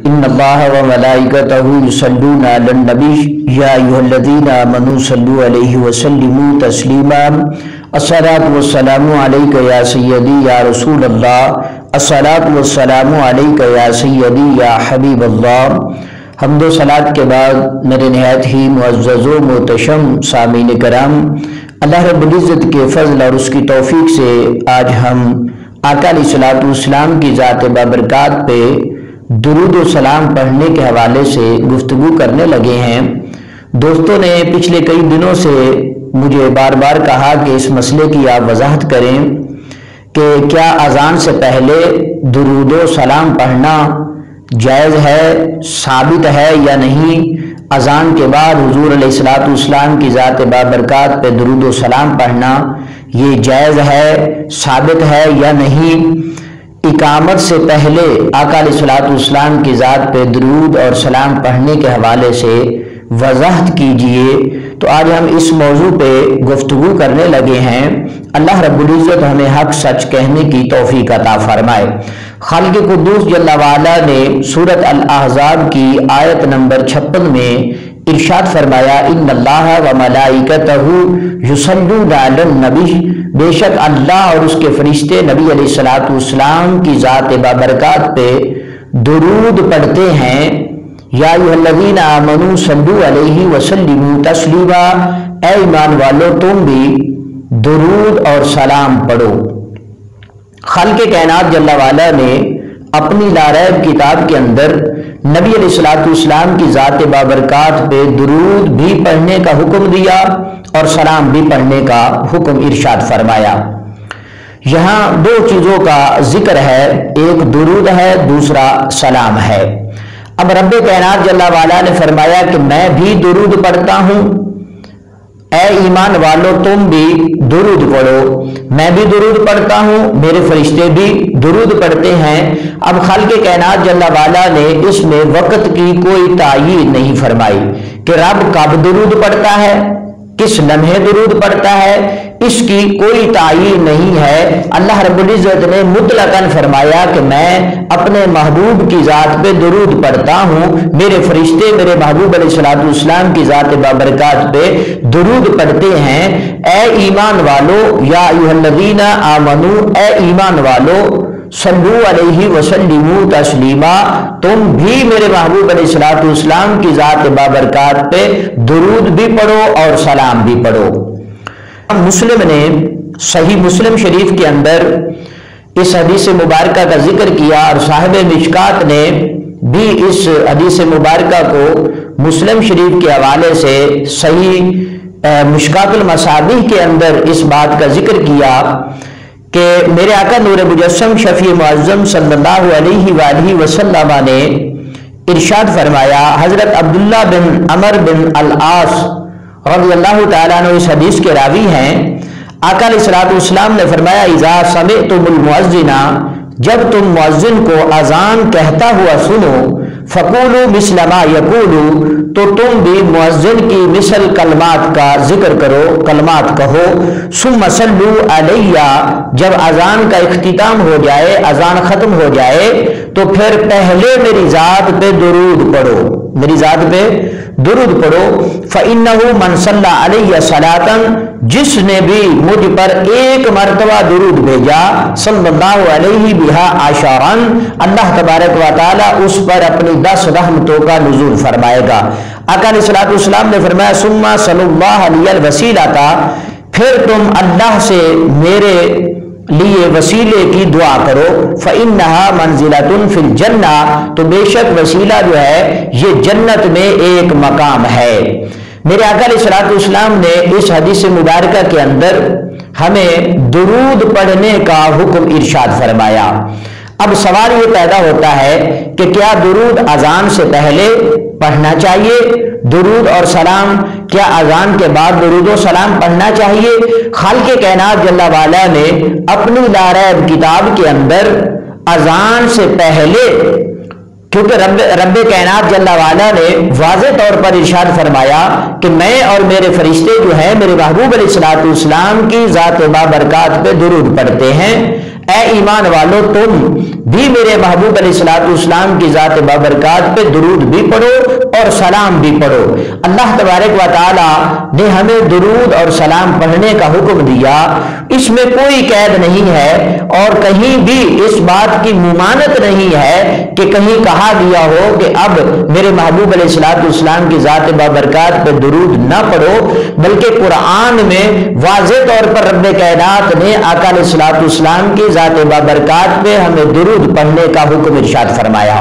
ان اللہ و ملائکتہ یصلون علی النبی یا ایھا الذین آمنوا صلوا علیہ وسلموا تسلیما الصلاۃ والسلام علیک یا سیدی یا رسول اللہ الصلاۃ والسلام علیک یا سیدی یا حبیب اللہ۔ حمد و صلاۃ کے بعد میرے نہایت ہی معزز و محتشم سامعین کرام، اللہ رب العزت کے فضل اور اس کی توفیق سے آج ہم آقا علیہ الصلوۃ والسلام کی ذات بابرکات پہ درود و سلام پڑھنے کے حوالے سے گفتگو کرنے لگے ہیں۔ دوستوں نے پچھلے کئی دنوں سے مجھے بار بار کہا کہ اس مسئلے کی آپ وضاحت کریں کہ کیا اذان سے پہلے درود و سلام پڑھنا جائز ہے، ثابت ہے یا نہیں؟ اذان کے بعد حضور علیہ الصلوۃ والسلام کی ذات بابرکات پہ درود و سلام پڑھنا یہ جائز ہے، ثابت ہے یا نہیں؟ اقامت سے پہلے آقا علیہ الصلوۃ والسلام کی ذات پہ درود اور سلام پڑھنے کے حوالے سے وضاحت کیجئے۔ تو آج ہم اس موضوع پہ گفتگو کرنے لگے ہیں۔ اللہ رب العزت ہمیں حق سچ کہنے کی توفیق عطا فرمائے۔ خالق قدوس جل وعلا نے سورۃ الاحزاب کی آیت نمبر 56 میں ارشاد فرمایا، ان اللہ و ملائکتہ یصلون علی النبی، بے شک اللہ اور اس کے فرشتے نبی علیہ الصلوۃ والسلام کی ذات بابرکات پہ درود پڑھتے ہیں۔ یا ایھا الذین آمنوا صلوا علیہ وسلموا تسلیما، اے ایمان والو تم بھی درود اور سلام پڑھو۔ خالق کائنات جل وعلا نے اپنی لاریب کتاب کے اندر نبی علیہ الصلوۃ والسلام کی ذات بابرکات پہ درود بھی پڑھنے کا حکم دیا اور سلام بھی پڑھنے کا حکم ارشاد فرمایا۔ یہاں دو چیزوں کا ذکر ہے، ایک درود ہے، دوسرا سلام ہے۔ اب رب کائنات جل وعلا نے فرمایا کہ میں بھی درود پڑھتا ہوں، اے ایمان والو تم بھی درود پڑھو۔ میں بھی درود پڑھتا ہوں، میرے فرشتے بھی درود پڑھتے ہیں۔ اب خالق کائنات جل وعلا نے اس میں وقت کی کوئی تعیین نہیں فرمائی کہ رب کب درود پڑھتا ہے، کس لمحے درود پڑھتا ہے، اس کی کوئی تعیین نہیں ہے۔ اللہ رب العزت نے مطلقاً فرمایا کہ میں اپنے محبوب کی ذات پہ درود پڑھتا ہوں، میرے فرشتے میرے محبوب علیہ الصلوۃ والسلام کی ذات بابرکات پہ درود پڑھتے ہیں۔ اے ایمان والو، یا ایھا الذین آمنوا، اے ایمان والو، صلو علیہ وسلموا تسلیما، تم بھی میرے محبوب علیہ الصلوۃ والسلام کی ذات بابرکات پہ درود بھی پڑھو اور سلام بھی پڑھو۔ مسلم نے صحیح مسلم شریف کے اندر اس حدیث مبارکہ کا ذکر کیا اور صاحب مشکات نے بھی اس حدیث مبارکہ کو مسلم شریف کے حوالے سے صحیح مشکات المصابیح کے اندر اس بات کا ذکر کیا کہ میرے آقا نور مجسم شفیع معظم صلی اللہ علیہ وآلہ وسلم نے ارشاد فرمایا، حضرت عبداللہ بن عمر بن العاص رضی اللہ تعالیٰ عنہ اس حدیث کے راوی ہیں۔ آقا علیہ الصلوۃ والسلام نے فرمایا، اذا سمعتم المؤذن، جب تم مؤذن کو اذان کہتا ہوا سنو، فقولوا مثل ما یقول، تو تم بھی مؤذن کی مثل کلمات کا ذکر کرو، کلمات کہو۔ ثم صلوا علیہ، جب اذان کا اختتام ہو جائے، اذان ختم ہو جائے تو پھر پہلے میری ذات پہ درود پڑھو، میری ذات پہ درود پڑھو۔ فإنہ من صلی علیہ صلاۃ، جس نے بھی مجھ پر ایک مرتبہ درود بھیجا، صلی اللہ علیہ بہا عشرا، اللہ تبارک و تعالی اس پر اپنی 10 رحمتوں کا نزول فرمائے گا۔ آقا علیہ الصلوۃ والسلام نے فرمایا، ثم صلی اللہ علیہ الوسیلۃ، پھر تم اللہ سے میرے لیے وسیلے کی دعا کرو، فإنہا منزلۃ فی الجنہ، تو بے شک وسیلہ جو ہے یہ جنت میں ایک مقام ہے۔ میرے آقا علیہ الصلوۃ والسلام نے اس حدیث مبارکہ کے اندر ہمیں درود پڑھنے کا حکم ارشاد فرمایا۔ اب سوال یہ پیدا ہوتا ہے کہ کیا درود اذان سے پہلے پڑھنا چاہیے؟ درود اور سلام کیا اذان کے بعد درود و سلام پڑھنا چاہیے؟ خالق کائنات جل وعلا نے اپنی لاریب کتاب کے اندر اذان سے پہلے، کیونکہ رب کائنات جل وعلا نے واضح طور پر ارشاد فرمایا کہ میں اور میرے فرشتے جو ہیں میرے محبوب علیہ الصلوۃ والسلام کی ذات بابرکات پہ درود پڑھتے ہیں، اے ایمان والو تم بھی میرے محبوب علیہ الصلوۃ والسلام کی ذات بابرکات پہ درود بھی پڑھو اور سلام بھی پڑھو۔ اللہ تبارک و تعالی نے ہمیں درود اور سلام پڑھنے کا حکم دیا، اس میں کوئی قید نہیں ہے اور کہیں بھی اس بات کی ممانعت نہیں ہے کہ کہیں کہا گیا ہو کہ اب میرے محبوب علیہ الصلوۃ والسلام کی ذات بابرکات پہ درود نہ پڑھو، بلکہ قرآن میں واضح طور پر رب کائنات نے آقا علیہ الصلوۃ والسلام کی ذات بابرکات پہ ہمیں درود پڑھنے کا حکم ارشاد فرمایا۔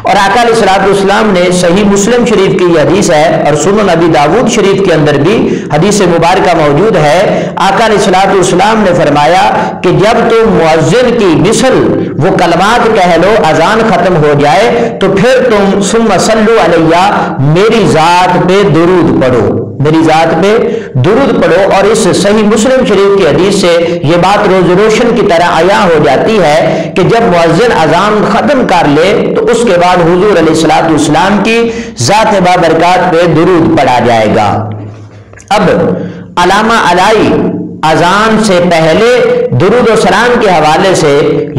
اور آقا علیہ الصلوۃ والسلام نے صحیح مسلم شریف کی یہ حدیث ہے اور سنن ابی داؤد شریف کے اندر بھی حدیث مبارکہ موجود ہے، آقا علیہ الصلوۃ والسلام نے فرمایا کہ جب تم مؤذن کی مثل وہ کلمات کہہ لو اذان ختم ہو جائے تو پھر تم ثم صلو علیہ میری ذات پہ درود پڑھو، میری ذات پہ درود پڑھو۔ اور اس صحیح مسلم شریف کی حدیث سے یہ بات روز روشن کی طرح عیاں ہو جاتی ہے کہ جب مؤذن اذان ختم کر لے تو اس کے بعد حضور علیہ الصلوۃ والسلام کی ذات بابرکات پہ درود پڑھا جائے گا۔ اب علامہ علائی اذان سے پہلے درود و سلام کے حوالے سے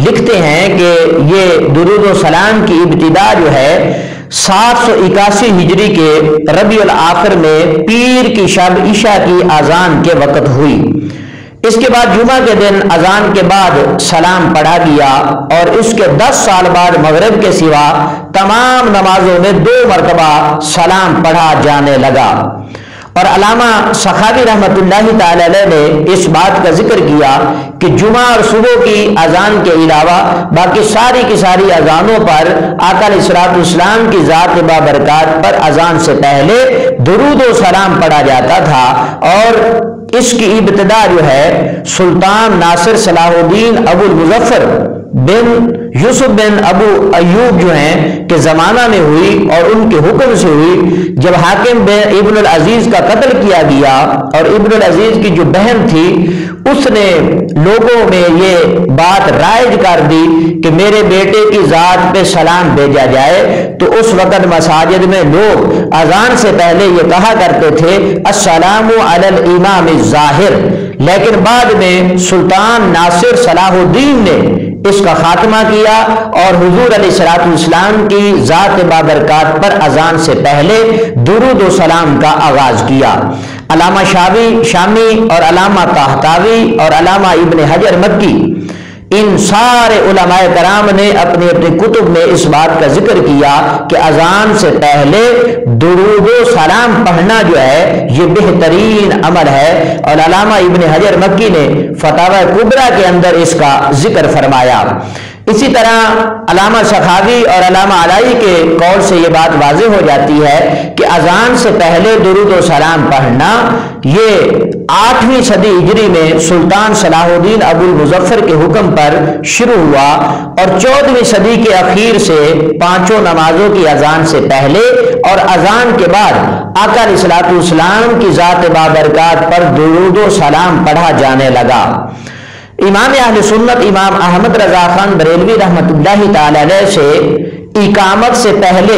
لکھتے ہیں کہ یہ درود و سلام کی ابتدا جو ہے 781 ہجری کے ربیع الاخر میں پیر کی شب عشاء کی اذان کے وقت ہوئی۔ اس کے بعد جمعہ کے دن اذان کے بعد سلام پڑھا گیا اور اس کے 10 سال بعد مغرب کے سوا تمام نمازوں میں 2 مرتبہ سلام پڑھا جانے لگا۔ اور علامہ سخاوی رحمۃ اللہ تعالی علیہ نے اس بات کا ذکر کیا کہ جمعہ اور صبح کی اذان کے علاوہ باقی ساری کی ساری اذانوں پر آقا علیہ الصلوۃ والسلام کی ذات بابرکات پر اذان سے پہلے درود و سلام پڑھا جاتا تھا۔ اور اس کی ابتدا جو ہے سلطان ناصر صلاح الدین ابو المظفر بن یوسف بن ابو ایوب جو ہیں کہ زمانہ میں ہوئی اور ان کے حکم سے ہوئی۔ جب حاکم بن ابن العزیز کا قتل کیا گیا اور ابن العزیز کی جو بہن تھی اس نے لوگوں میں یہ بات رائج کر دی کہ میرے بیٹے کی ذات پہ سلام بھیجا جائے، تو اس وقت مساجد میں لوگ اذان سے پہلے یہ کہا کرتے تھے السلام علی الامام الظاہر، لیکن بعد میں سلطان ناصر صلاح الدین نے اس کا خاتمہ کیا اور حضور علیہ الصلوۃ والسلام کی ذات بابرکات پر اذان سے پہلے درود و سلام کا آغاز کیا۔ علامہ شامی اور علامہ طحطاوی اور علامہ ابن حجر مکی ان سارے علماء کرام نے اپنی اپنی کتب میں اس بات کا ذکر کیا کہ اذان سے پہلے درود و سلام پڑھنا جو ہے یہ بہترین عمل ہے، اور علامہ ابن حجر مکی نے فتاوی کبریٰ کے اندر اس کا ذکر فرمایا۔ اسی طرح علامہ سخاوی اور علامہ علائی کے قول سے یہ بات واضح ہو جاتی ہے کہ اذان سے پہلے درود و سلام پڑھنا یہ 8ویں صدی ہجری میں سلطان صلاح الدین ابو المظفر کے حکم پر شروع ہوا اور 14ویں صدی کے اخیر سے 5 نمازوں کی اذان سے پہلے اور اذان کے بعد آقا علیہ الصلوۃ والسلام کی ذات بابرکات پر درود و سلام پڑھا جانے لگا۔ امام اہل سنت امام احمد رضا خان بریلوی رحمۃ اللہ تعالی علیہ سے اقامت سے پہلے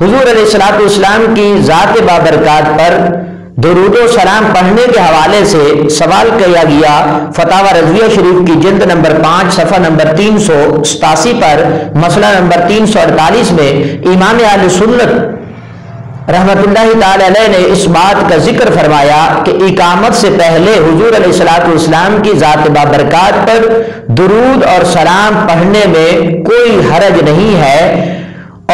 حضور علیہ الصلوۃ والسلام کی ذات بابرکات پر درود و سلام پڑھنے کے حوالے سے سوال کیا گیا۔ فتاوی رضویہ شریف کی جلد نمبر 5 صفحہ نمبر 387 پر مسئلہ نمبر 348 میں امام اہل سنت رحمت اللہ تعالی علیہ نے اس بات کا ذکر فرمایا کہ اقامت سے پہلے حضور علیہ الصلوۃ والسلام کی ذات بابرکات پر درود اور سلام پڑھنے میں کوئی حرج نہیں ہے،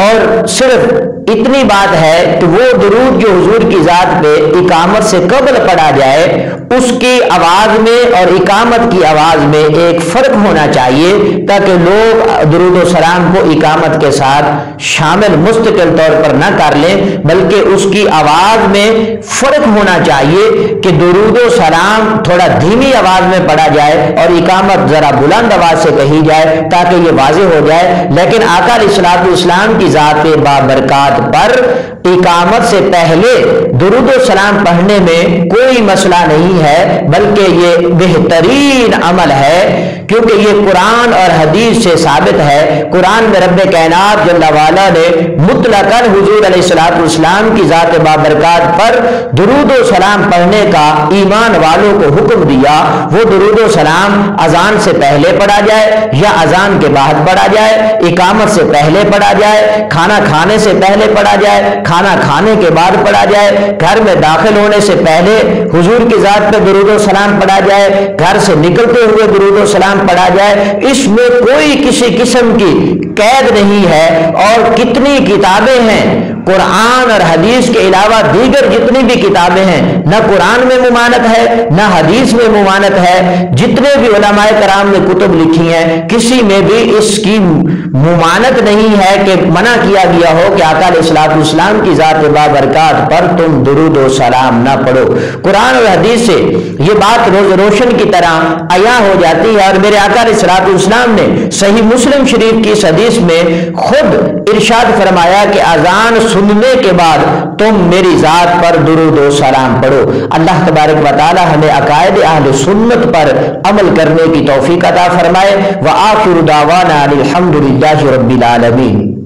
اور صرف اتنی بات ہے کہ وہ درود جو حضور کی ذات پہ اقامت سے قبل پڑھا جائے اس کی آواز میں اور اقامت کی آواز میں ایک فرق ہونا چاہیے تاکہ لوگ درود و سلام کو اقامت کے ساتھ شامل مستقل طور پر نہ کر لیں، بلکہ اس کی آواز میں فرق ہونا چاہیے کہ درود و سلام تھوڑا دھیمی آواز میں پڑھا جائے اور اقامت ذرا بلند آواز سے کہی جائے تاکہ یہ واضح ہو جائے۔ لیکن آقا علیہ الصلوۃ والسلام کی ذات بابرکات پر اقامت سے پہلے درود و سلام پڑھنے میں کوئی مسئلہ نہیں ہے، بلکہ یہ بہترین عمل ہے کیونکہ یہ قرآن اور حدیث سے ثابت ہے۔ قرآن میں رب کائنات جل وعلا نے مطلقاً حضور علیہ السلام کی ذات بابرکات پر درود و سلام پڑھنے کا ایمان والوں کو حکم دیا۔ وہ درود و سلام اذان سے پہلے پڑھا جائے یا اذان کے بعد پڑھا جائے، اقامت سے پہلے پڑھا جائے، کھانا کھانے سے پہلے پڑھا جائے، کھانا کھانے کے بعد پڑھا جائے، گھر میں داخل ہونے سے پہلے حضور کی ذات پہ درود و سلام پڑھا جائے، گھر سے نکلتے ہوئے درود و سلام پڑھا جائے۔ اس میں کوئی کسی قسم کی قید نہیں ہے۔ اور کتنی کتابیں ہیں قرآن اور حدیث کے علاوہ دیگر جتنی بھی کتابیں ہیں، نہ قرآن میں ممانت ہے نہ حدیث میں ممانت ہے۔ جتنے بھی علماء کرام نے کتب لکھی ہیں کسی میں بھی اس کی ممانت نہیں ہے کہ منع کیا گیا ہو کہ آقا علیہ السلام کی ذات بابرکات پر تم درود و سلام نہ پڑھو۔ قرآن اور حدیث سے یہ بات روشن کی طرح عیاں ہو جاتی ہے۔ اور میرے آقا علیہ السلام نے صحیح مسلم شریف کی اس حدیث میں خود ارشاد فرمایا کہ اذان سننے کے بعد تم میری ذات پر درود و سلام پڑھو۔ اللہ تبارک و تعالی ہمیں عقائد اہل سنت پر عمل کرنے کی توفیق عطا فرمائے۔ وآخر دعوانا الحمد للہ رب العالمین۔